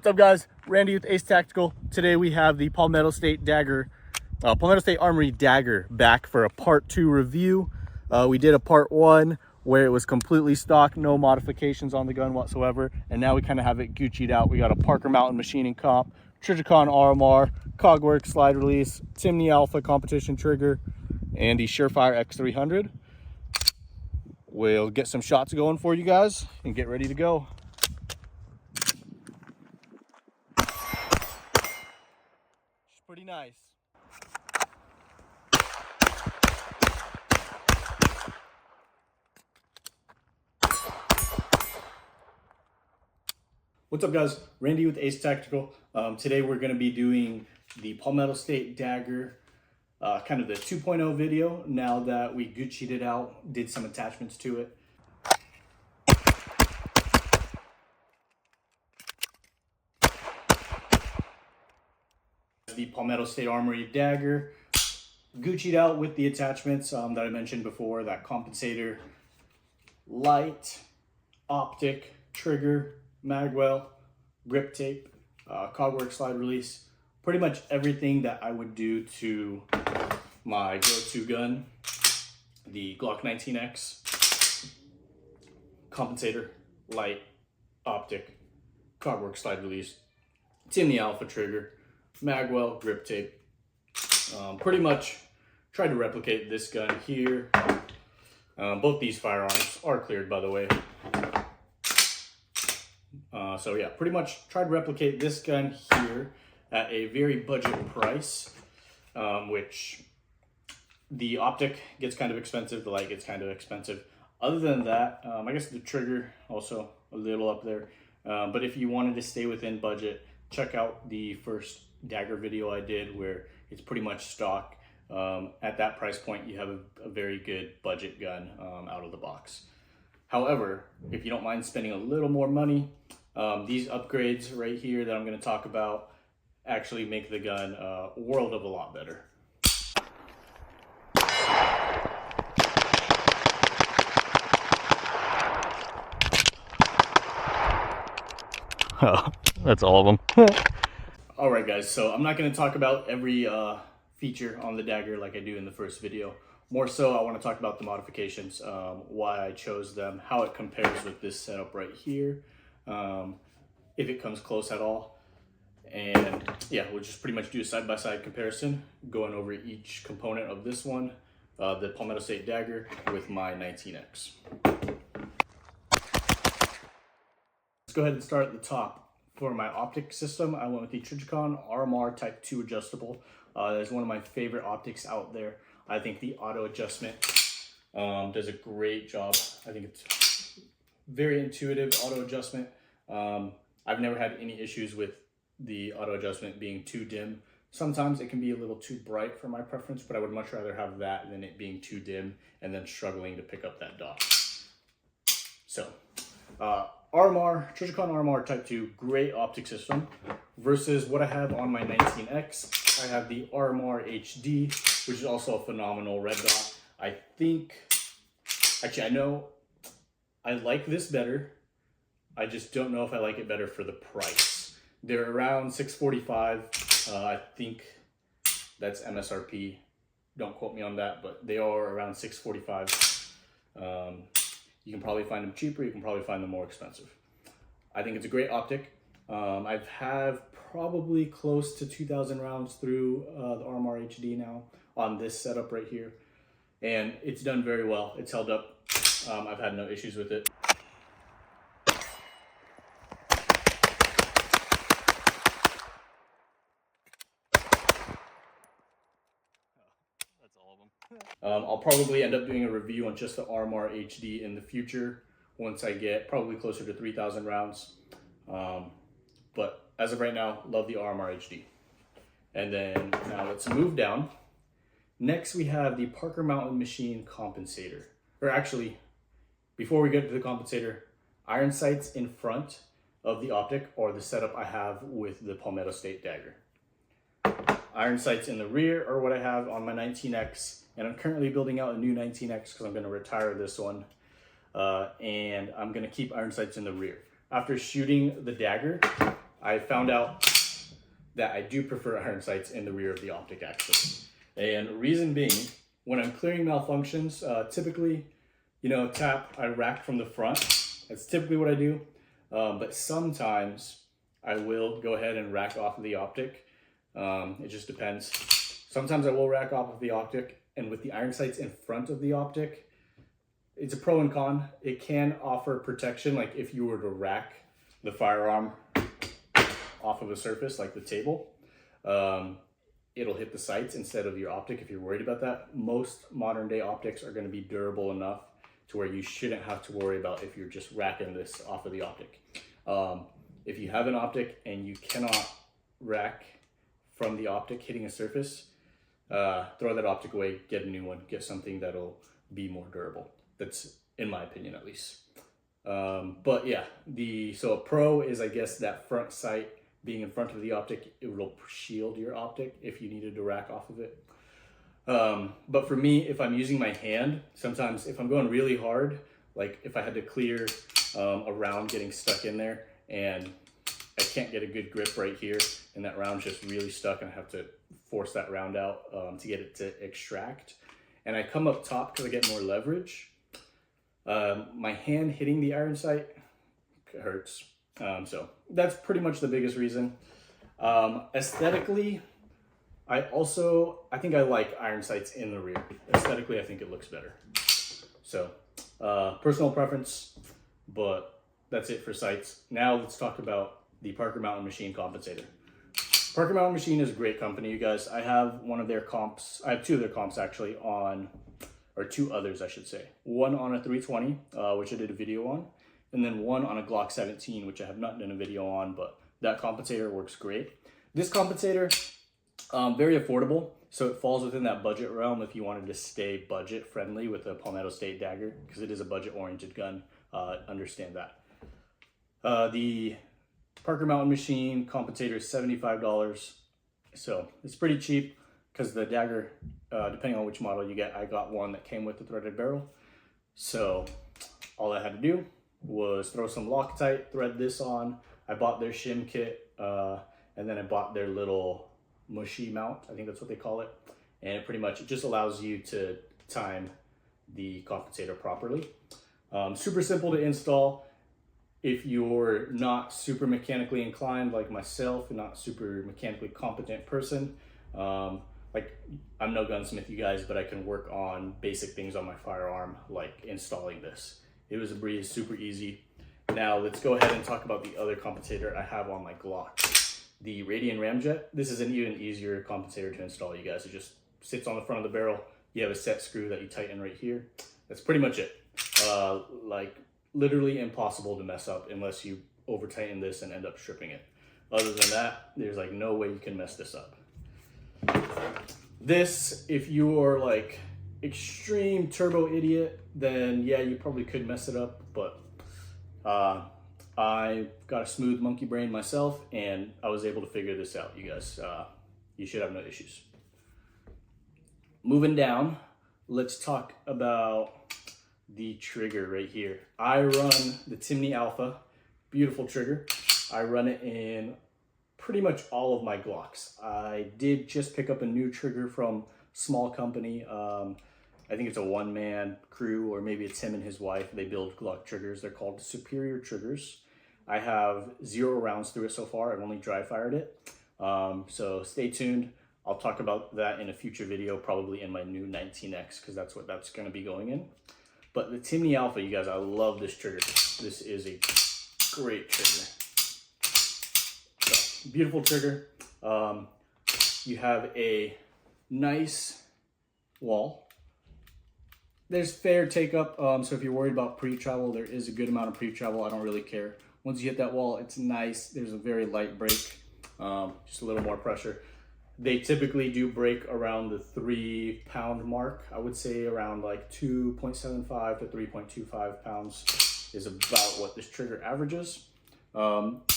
What's up, guys? Randy with Ace Tactical. Today we have the Palmetto State Armory Dagger back for a part 2 review. We did a part 1 where it was completely stock, no modifications on the gun whatsoever, and now we kind of have it Gucci'd out. We got a Parker Mountain machining comp, Trijicon RMR, Kagwerks slide release, Timney Alpha competition trigger, and the Surefire X300. We'll get some shots going for you guys and get ready to go. Pretty nice. What's up, guys? Randy with Ace Tactical. Today we're going to be doing the Palmetto State Dagger, kind of the 2.0 video now that we Gucci'd it out, did some attachments to it. The Palmetto State Armory Dagger, Gucci'd out with the attachments that I mentioned before, that compensator, light, optic, trigger, Magwell, grip tape, Kagwerks slide release, pretty much everything that I would do to my go-to gun, the Glock 19X, compensator, light, optic, Kagwerks slide release, Timney Alpha trigger, Magwell, grip tape. Pretty much tried to replicate this gun here. Both these firearms are cleared, by the way. So yeah, pretty much tried to replicate this gun here at a very budget price, which the optic gets kind of expensive, the light gets kind of expensive. Other than that, I guess the trigger also a little up there. But if you wanted to stay within budget, check out the first Dagger video I did where it's pretty much stock. At that price point, you have a very good budget gun out of the box. However, if you don't mind spending a little more money, these upgrades right here that I'm going to talk about actually make the gun a world of a lot better. Oh, that's all of them. All right, guys, so I'm not going to talk about every feature on the Dagger like I do in the first video. More so, I want to talk about the modifications, why I chose them, how it compares with this setup right here, if it comes close at all. And yeah, we'll just pretty much do a side-by-side comparison, going over each component of this one, the Palmetto State Dagger with my 19X. Let's go ahead and start at the top. For my optic system, I went with the Trijicon RMR Type 2 adjustable. That's one of my favorite optics out there. I think the auto adjustment does a great job. I think it's very intuitive auto adjustment. I've never had any issues with the auto adjustment being too dim. Sometimes it can be a little too bright for my preference, but I would much rather have that than it being too dim and then struggling to pick up that dot. So, RMR, Trijicon RMR Type 2, great optic system, versus what I have on my 19X. I have the RMR HD, which is also a phenomenal red dot. I think, actually I know I like this better. I just don't know if I like it better for the price. They're around $645. I think that's MSRP. Don't quote me on that, but they are around $645. You can probably find them cheaper, you can probably find them more expensive. I think it's a great optic. I've have probably close to 2,000 rounds through the RMR HD now on this setup right here. And it's done very well. It's held up. I've had no issues with it. I'll probably end up doing a review on just the RMR HD in the future once I get probably closer to 3,000 rounds. But as of right now, love the RMR HD. And then now let's move down. Next we have the Parker Mountain machine compensator. Or actually, before we get to the compensator, iron sights in front of the optic or the setup I have with the Palmetto State Dagger. Iron sights in the rear are what I have on my 19X. And I'm currently building out a new 19X because I'm going to retire this one. And I'm going to keep iron sights in the rear. After shooting the Dagger, I found out that I do prefer iron sights in the rear of the optic actually. And reason being, when I'm clearing malfunctions, typically, you know, I rack from the front. That's typically what I do. But sometimes I will go ahead and rack off of the optic. It just depends. Sometimes I will rack off of the optic, and with the iron sights in front of the optic, it's a pro and con. It can offer protection, like if you were to rack the firearm off of a surface like the table, it'll hit the sights instead of your optic if you're worried about that. Most modern day optics are going to be durable enough to where you shouldn't have to worry about if you're just racking this off of the optic. If you have an optic and you cannot rack from the optic hitting a surface, throw that optic away, get a new one, get something that'll be more durable. That's in my opinion, at least. But yeah, so a pro is, I guess, that front sight being in front of the optic. It will shield your optic if you needed to rack off of it. But for me, if I'm using my hand, sometimes if I'm going really hard, like if I had to clear a round getting stuck in there and I can't get a good grip right here and that round's just really stuck and I have to force that round out to get it to extract, and I come up top because I get more leverage, my hand hitting the iron sight hurts. So that's pretty much the biggest reason. Aesthetically, I think I like iron sights in the rear. Aesthetically, I think it looks better. So personal preference, but that's it for sights. Now let's talk about the Parker Mountain Machine compensator. Parker Mountain Machine is a great company, you guys. I have one of their comps. I have two of their comps actually or two others, I should say. One on a 320, which I did a video on, and then one on a Glock 17, which I have not done a video on, but that compensator works great. This compensator, very affordable, so it falls within that budget realm if you wanted to stay budget friendly with a Palmetto State Dagger, because it is a budget oriented gun. Understand that. The Parker Mountain Machine compensator is $75, so it's pretty cheap because the Dagger, depending on which model you get, I got one that came with the threaded barrel. So all I had to do was throw some Loctite, thread this on. I bought their shim kit, and then I bought their little mushy mount, I think that's what they call it. And it just allows you to time the compensator properly. Super simple to install. If you're not super mechanically inclined like myself, and not super mechanically competent person, like I'm no gunsmith, you guys, but I can work on basic things on my firearm, like installing this. It was a breeze, super easy. Now let's go ahead and talk about the other compensator I have on my Glock, the Radian Ramjet. This is an even easier compensator to install, you guys. It just sits on the front of the barrel. You have a set screw that you tighten right here. That's pretty much it. Like literally impossible to mess up unless you over tighten this and end up stripping it. Other than that, there's like no way you can mess this up. This, if you are like extreme turbo idiot, then yeah, you probably could mess it up, but I got a smooth monkey brain myself and I was able to figure this out, you guys. You should have no issues. Moving down, let's talk about the trigger right here. I run the Timney Alpha, beautiful trigger. I run it in pretty much all of my Glocks. I did just pick up a new trigger from small company. I think it's a one-man crew, or maybe it's him and his wife. They build Glock triggers. They're called Superior Triggers. I have 0 rounds through it so far. I've only dry fired it. So stay tuned. I'll talk about that in a future video, probably in my new 19X, because that's what that's going to be going in. But the Timney Alpha, you guys, I love this trigger. This is a great trigger. So, beautiful trigger. You have a nice wall. There's fair take up, so if you're worried about pre-travel, there is a good amount of pre-travel. I don't really care. Once you hit that wall, it's nice. There's a very light break, just a little more pressure. They typically do break around the 3 pound mark. I would say around like 2.75 to 3.25 pounds is about what this trigger averages.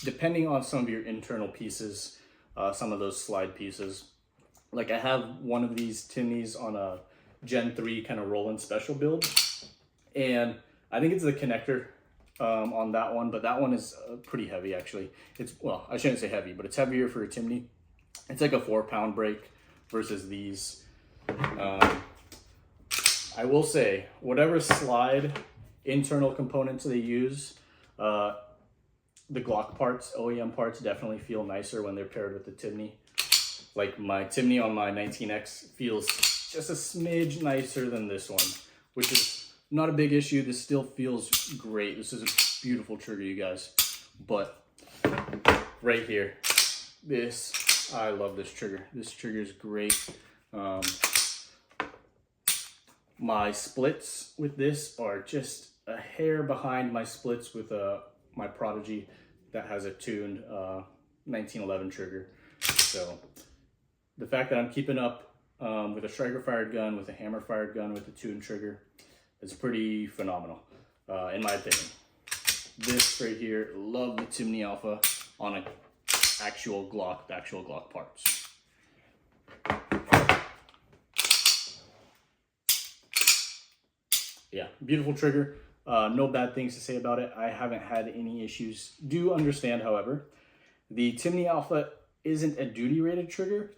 Depending on some of your internal pieces, some of those slide pieces. Like I have one of these Timneys on a Gen 3 kind of roll-in special build. And I think it's the connector. on that one, but that one is pretty heavy actually. It's, well, I shouldn't say heavy, but it's heavier for a Timney. It's like a 4-pound brake versus these. I will say, whatever slide internal components they use, the Glock parts, OEM parts, definitely feel nicer when they're paired with the Timney. Like my Timney on my 19X feels just a smidge nicer than this one, which is not a big issue. This still feels great. This is a beautiful trigger, you guys. But right here, I love this trigger. This trigger is great. My splits with this are just a hair behind my splits with my Prodigy that has a tuned 1911 trigger. So the fact that I'm keeping up with a striker fired gun, with a hammer fired gun, with a tuned trigger, is pretty phenomenal, in my opinion. This right here, love the Timney Alpha on an actual Glock, the actual Glock parts. Yeah, beautiful trigger. No bad things to say about it. I haven't had any issues. Do understand, however, the Timney Alpha isn't a duty rated trigger.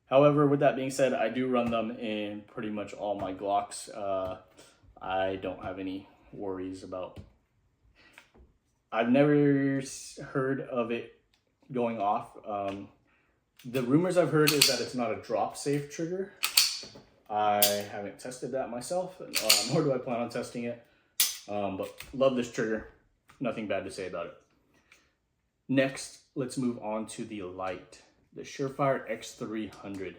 However, with that being said, I do run them in pretty much all my Glocks. I don't have any worries about. I've never heard of it going off. The rumors I've heard is that it's not a drop safe trigger. I haven't tested that myself, nor do I plan on testing it. But love this trigger. Nothing bad to say about it. Next, let's move on to the light, the Surefire X300.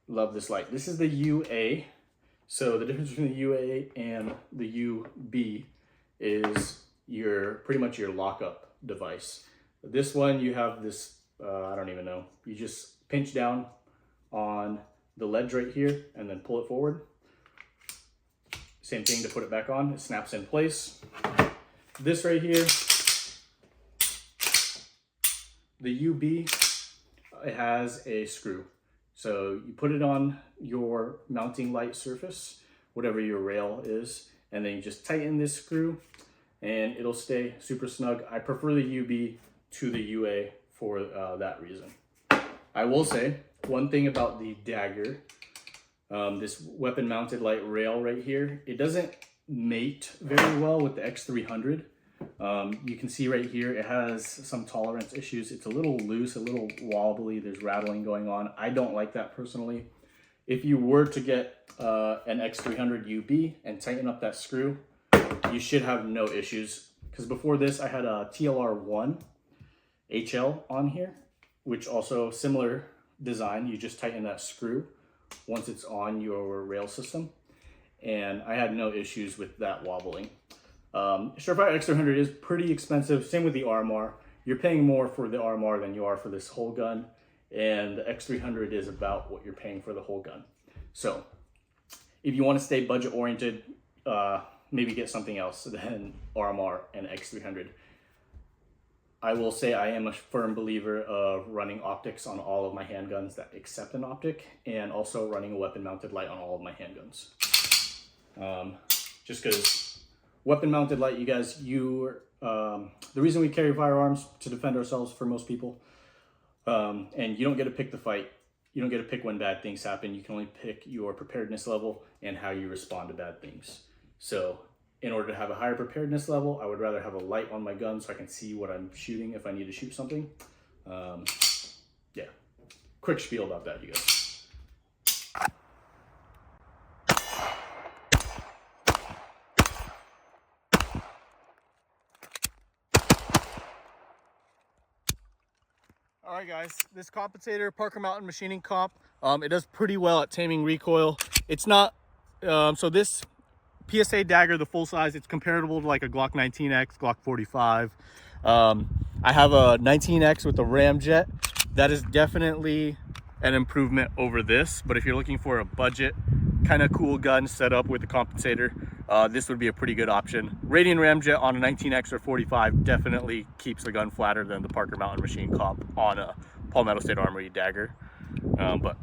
Love this light. This is the UA. So the difference between the UA and the UB is pretty much your lockup device. This one, you have this, I don't even know. You just pinch down on the ledge right here and then pull it forward. Same thing to put it back on. It snaps in place. This right here, the UB, it has a screw. So you put it on your mounting light surface, whatever your rail is, and then you just tighten this screw and it'll stay super snug. I prefer the UB to the UA for that reason. I will say one thing about the Dagger, this weapon mounted light rail right here, it doesn't mate very well with the X300. You can see right here, it has some tolerance issues. It's a little loose, a little wobbly. There's rattling going on. I don't like that personally. If you were to get an X300 UB and tighten up that screw, you should have no issues. Because before this, I had a TLR1 HL on here, which also similar design. You just tighten that screw once it's on your rail system. And I had no issues with that wobbling. Surefire X300 is pretty expensive. Same with the RMR. You're paying more for the RMR than you are for this whole gun. And the X300 is about what you're paying for the whole gun. So if you want to stay budget oriented, maybe get something else than RMR and X300. I will say I am a firm believer of running optics on all of my handguns that accept an optic, and also running a weapon mounted light on all of my handguns. Just because weapon mounted light, you guys, the reason we carry firearms to defend ourselves for most people, and you don't get to pick the fight. You don't get to pick when bad things happen. You can only pick your preparedness level and how you respond to bad things. So in order to have a higher preparedness level, I would rather have a light on my gun so I can see what I'm shooting if I need to shoot something. Yeah, quick spiel about that, you guys. All right, guys, this compensator, Parker Mountain Machining Comp, it does pretty well at taming recoil. It's not, so this PSA Dagger, the full size, it's comparable to like a Glock 19X, Glock 45. I have a 19X with a ramjet. That is definitely an improvement over this, but if you're looking for a budget, kind of cool gun set up with a compensator, this would be a pretty good option. Radian ramjet on a 19X or 45 definitely keeps the gun flatter than the Parker Mountain Machine Comp on a Palmetto State Armory Dagger. But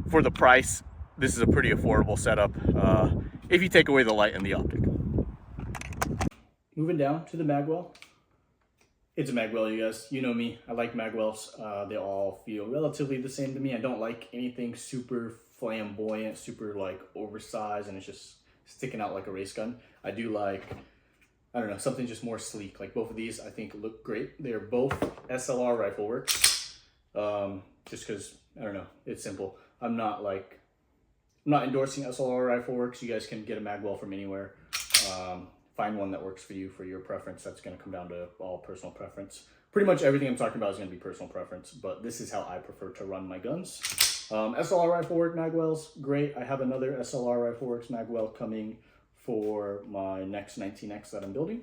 for the price, this is a pretty affordable setup if you take away the light and the optic. moving down to the Magwell. It's a Magwell, you guys. You know me. I like Magwells. They all feel relatively the same to me. I don't like anything super flamboyant, super like oversized, and it's just sticking out like a race gun. I do like, I don't know, something just more sleek. Like both of these, I think look great. They're both SLR rifle works. Just because, I don't know, it's simple. I'm not endorsing SLR rifle works. You guys can get a Magwell from anywhere. Find one that works for you, for your preference. That's going to come down to all personal preference. Pretty much everything I'm talking about is going to be personal preference, but this is how I prefer to run my guns. SLR Rifle Work Magwells, great. I have another SLR Rifle Works Magwell coming for my next 19X that I'm building.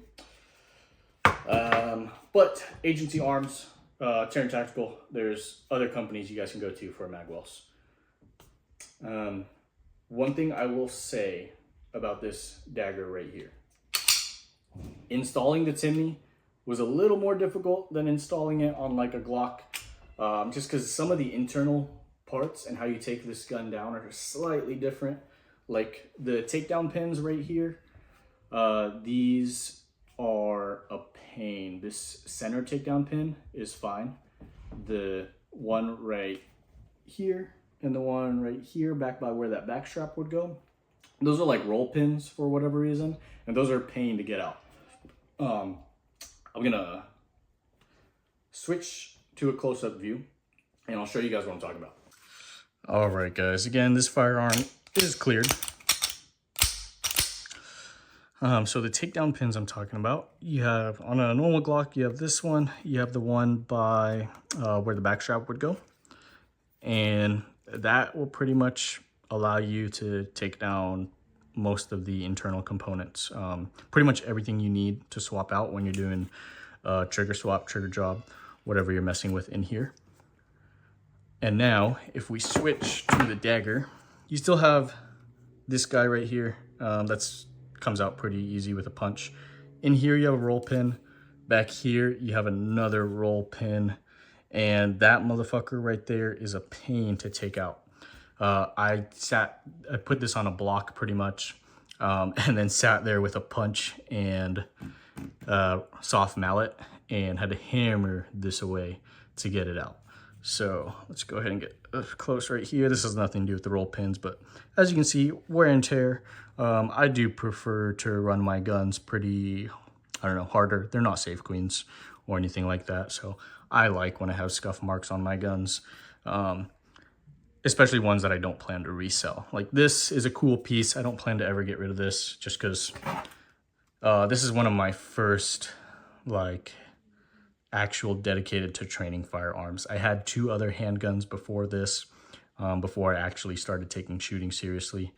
But Agency Arms, Terran Tactical, there's other companies you guys can go to for Magwells. One thing I will say about this dagger right here. Installing the Timney was a little more difficult than installing it on like a Glock, just because some of the internal parts and how you take this gun down are slightly different. Like the takedown pins right here, these are a pain. This center takedown pin is fine. The one right here and the one right here back by where that back strap would go, those are like roll pins for whatever reason, and those are a pain to get out. I'm gonna switch to a close-up view and I'll show you guys what I'm talking about. All right, guys, again, this firearm is cleared. So the takedown pins I'm talking about, you have on a normal Glock, you have this one, you have the one by where the back strap would go, and that will pretty much allow you to take down most of the internal components. Pretty much everything you need to swap out when you're doing trigger swap, trigger job, whatever you're messing with in here. And now if we switch to the dagger, you still have this guy right here. That's comes out pretty easy with a punch. In here you have a roll pin. Back here you have another roll pin, and that motherfucker right there is a pain to take out. I put this on a block pretty much, and then sat there with a punch and soft mallet and had to hammer this away to get it out. So let's go ahead and get close right here. This has nothing to do with the roll pins, but as you can see, wear and tear. I do prefer to run my guns pretty, I don't know, harder. They're not safe queens or anything like that, so I like when I have scuff marks on my guns. Especially ones that I don't plan to resell. Like this is a cool piece. I don't plan to ever get rid of this just because this is one of my first like actual dedicated to training firearms. I had 2 other handguns before this, before I actually started taking shooting seriously.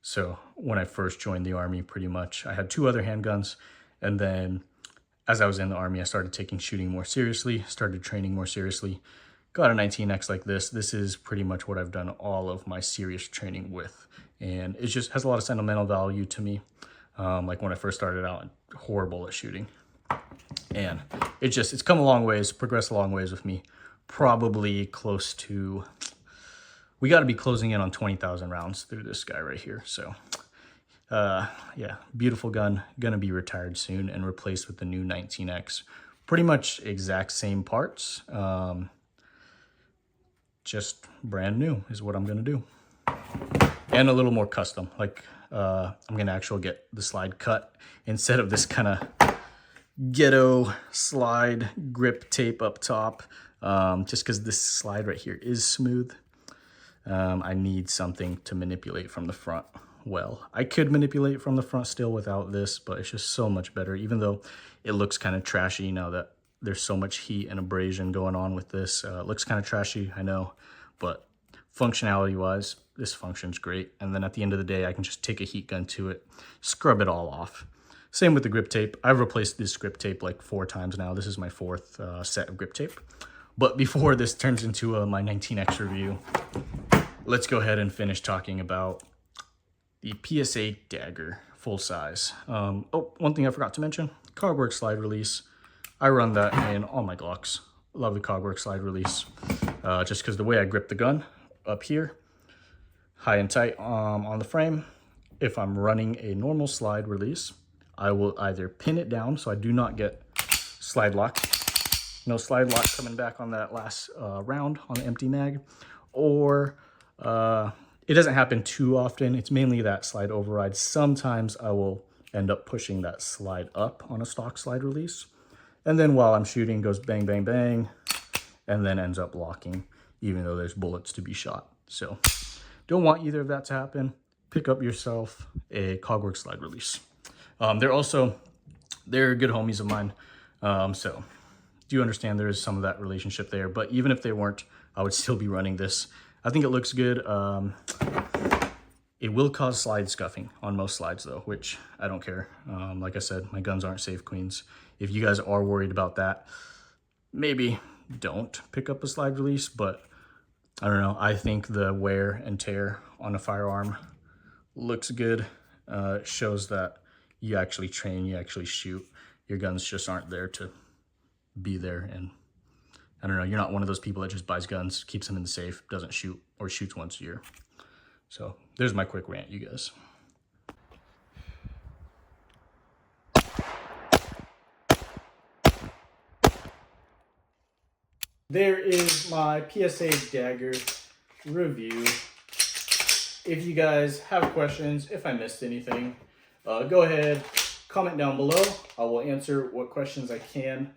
So when I first joined the Army, pretty much I had 2 other handguns, and then as I was in the Army, I started taking shooting more seriously, started training more seriously. Got a 19X like this. This is pretty much what I've done all of my serious training with. And it just has a lot of sentimental value to me. Like when I first started out, horrible at shooting. And it's come a long ways, progressed a long ways with me. Probably close to, we got to be closing in on 20,000 rounds through this guy right here. So yeah, beautiful gun. Gonna be retired soon and replaced with the new 19X. Pretty much exact same parts. Just brand new is what I'm gonna do. And a little more custom, like I'm gonna actually get the slide cut instead of this kind of ghetto slide grip tape up top, just because this slide right here is smooth. I need something to manipulate from the front. Well, I could manipulate from the front still without this, but it's just so much better, even though it looks kind of trashy now that there's so much heat and abrasion going on with this. It looks kind of trashy, I know, but functionality wise, this functions great. And then at the end of the day, I can just take a heat gun to it, scrub it all off. Same with the grip tape. I've replaced this grip tape like 4 times now. This is my 4th set of grip tape. But before this turns into my 19X review, let's go ahead and finish talking about the PSA Dagger full size. Oh, one thing I forgot to mention, Kagwerks slide release. I run that in all my Glocks. Love the Kagwerks slide release. Just because the way I grip the gun up here, high and tight on the frame. If I'm running a normal slide release, I will either pin it down so I do not get slide lock. No slide lock coming back on that last round on the empty mag, or it doesn't happen too often. It's mainly that slide override. Sometimes I will end up pushing that slide up on a stock slide release. And then while I'm shooting, goes bang, bang, bang, and then ends up locking, even though there's bullets to be shot. So don't want either of that to happen. Pick up yourself a Kagwerks slide release. They're good homies of mine. So do understand there is some of that relationship there, but even if they weren't, I would still be running this. I think it looks good. It will cause slide scuffing on most slides though, which I don't care. Like I said, my guns aren't safe queens. If you guys are worried about that, maybe don't pick up a slide release, but I don't know. I think the wear and tear on a firearm looks good. It shows that you actually train, you actually shoot. Your guns just aren't there to be there. And I don't know, you're not one of those people that just buys guns, keeps them in the safe, doesn't shoot, or shoots once a year. So there's my quick rant, you guys. There is my PSA Dagger review. If you guys have questions, if I missed anything, go ahead, comment down below. I will answer what questions I can.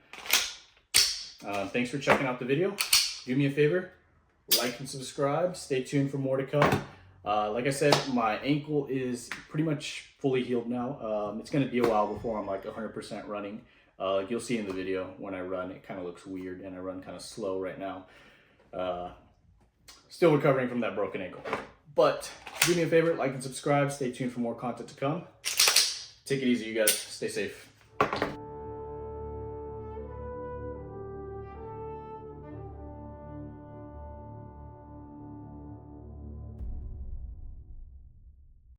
Thanks for checking out the video. Do me a favor, like and subscribe. Stay tuned for more to come. Like I said, my ankle is pretty much fully healed now. It's going to be a while before I'm like 100% running. Like you'll see in the video when I run, it kind of looks weird and I run kind of slow right now. Still recovering from that broken ankle. But do me a favor, like and subscribe. Stay tuned for more content to come. Take it easy, you guys. Stay safe.